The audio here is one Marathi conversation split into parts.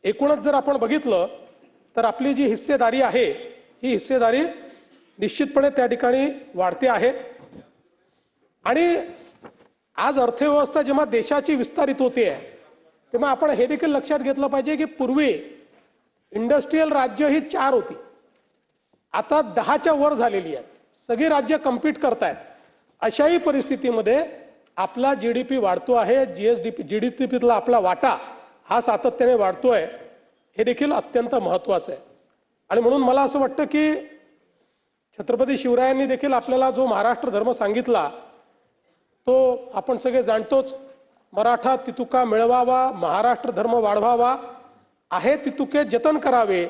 एकूणच जर आपण बघितलं तर आपली जी हिस्सेदारी आहे ही हिस्सेदारी निश्चितपणे त्या ठिकाणी वाढते आहे। आणि आज अर्थव्यवस्था जेव्हा देशाची विस्तारित होते तेव्हा आपण हे देखील लक्षात घेतलं पाहिजे की पूर्वी इंडस्ट्रियल राज्य ही 4 होती, आता 10च्या वर झालेली आहेत। सगळी राज्य कम्पीट करतायत। अशाही परिस्थितीमध्ये आपला जीडीपी वाढतो आहे, जीडीपीतला आपला वाटा हा सातत्याने वाढतोय, हे देखील अत्यंत महत्त्वाचं आहे। आणि म्हणून मला असं वाटतं की छत्रपती शिवरायांनी देखील आपल्याला जो महाराष्ट्र धर्म सांगितला तो आपण सगळे जाणतोच। मराठा तितुका मिळवावा, महाराष्ट्र धर्म वाढवावा, आहे तितुके जतन करावे,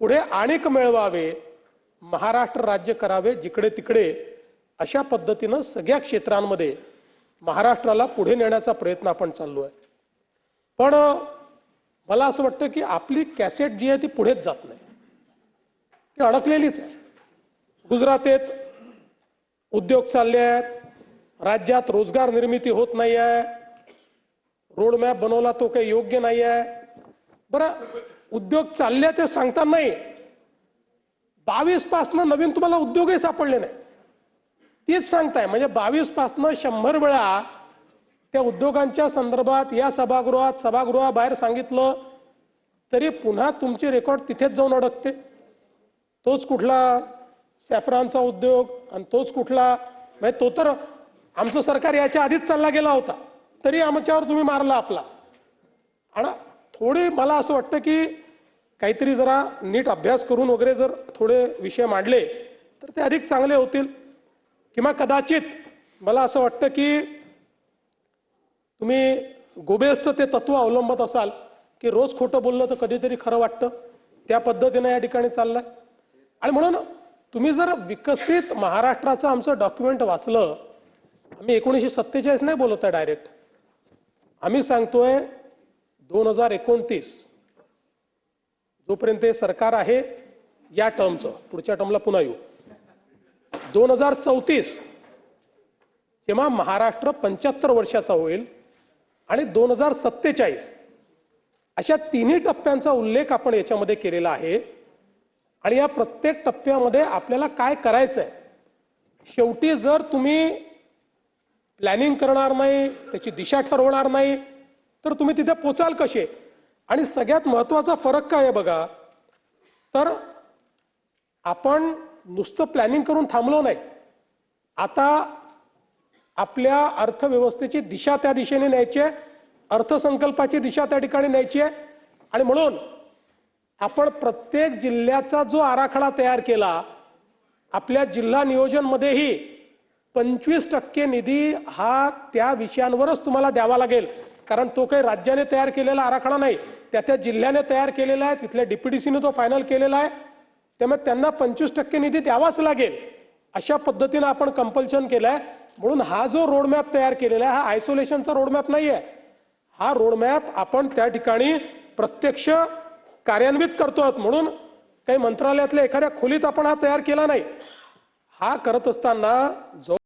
पुढे अनेक मिळवावे, महाराष्ट्र राज्य करावे जिकडे तिकडे। अशा पद्धतीनं सगळ्या क्षेत्रांमध्ये महाराष्ट्राला पुढे नेण्याचा प्रयत्न आपण चाललो आहे। पण मला असं वाटतं की आपली कॅसेट जी आहे ती पुढेच जात नाही, ती अडकलेलीच आहे। गुजरातेत उद्योग चालले आहेत, राज्यात रोजगार निर्मिती होत नाही आहे, रोड मॅप बनवला तो काही योग्य नाही आहे। बरं, उद्योग चालले ते सांगता नाही, 22 पासनं नवीन तुम्हाला उद्योगही सापडले नाही, तेच सांगताय। म्हणजे 22 पासनं 100 वेळा त्या उद्योगांच्या संदर्भात या सभागृहाबाहेर सांगितलं तरी पुन्हा तुमची रेकॉर्ड तिथेच जाऊन अडकते। तोच कुठला सॅफ्रॉनचा उद्योग आणि तोच कुठला, म्हणजे तो तर आमचं सरकार याच्या आधीच चालला गेला होता, तरी आमच्यावर तुम्ही मारला आपला। आणि थोडी मला असं वाटतं की काहीतरी जरा नीट अभ्यास करून वगैरे जर थोडे विषय मांडले तर ते अधिक चांगले होतील। किंवा कदाचित मला असं वाटतं की तुम्ही गोबेल्सचं ते तत्व अवलंबत असाल की रोज खोटं बोललं तर कधीतरी खरं वाटतं, त्या पद्धतीने या ठिकाणी चाललंय। आणि म्हणून तुम्ही जर विकसित महाराष्ट्राचं आमचं डॉक्युमेंट वाचलं, आम्ही 1947 नाही बोलत आहे डायरेक्ट, आम्ही सांगतोय 2029 जोपर्यंत सरकार आहे या टर्मचं, पुढच्या टर्मला पुन्हा येऊ, 2034 जेव्हा महाराष्ट्र 75 वर्षाचा होईल आणि 2047 अशा तिन्ही टप्प्यांचा उल्लेख आपण याच्यामध्ये केलेला आहे। आणि या प्रत्येक टप्प्यामध्ये आपल्याला काय करायचं आहे, शेवटी जर तुम्ही प्लॅनिंग करणार नाही, त्याची दिशा ठरवणार नाही तर तुम्ही तिथे पोचाल कसे। आणि सगळ्यात महत्त्वाचा फरक काय आहे बघा, तर आपण नुसतं प्लॅनिंग करून थांबलो नाही, आता आपल्या अर्थव्यवस्थेची दिशा त्या दिशेने न्यायची आहे, अर्थसंकल्पाची दिशा त्या ठिकाणी न्यायची आहे। आणि म्हणून आपण प्रत्येक जिल्ह्याचा जो आराखडा तयार केला, आपल्या जिल्हा नियोजनमध्येही 25% निधी हा त्या विषयांवरच तुम्हाला द्यावा लागेल, कारण तो काही राज्याने तयार केलेला आराखडा नाही, त्या जिल्ह्याने तयार केलेला आहे, तिथल्या डीपीडीसीने तो फायनल केलेला आहे, त्यामुळे त्यांना 25% निधी द्यावाच लागेल। अशा पद्धतीने आपण कंपल्शन केलंय। म्हणून हा जो रोडमॅप तयार केलेला आहे हा आयसोलेशनचा रोडमॅप नाही आहे, हा रोडमॅप आपण त्या ठिकाणी प्रत्यक्ष कार्यान्वित करतो। म्हणून काही मंत्रालयातल्या एखाद्या खोलीत आपण हा तयार केला नाही, हा करत असताना जो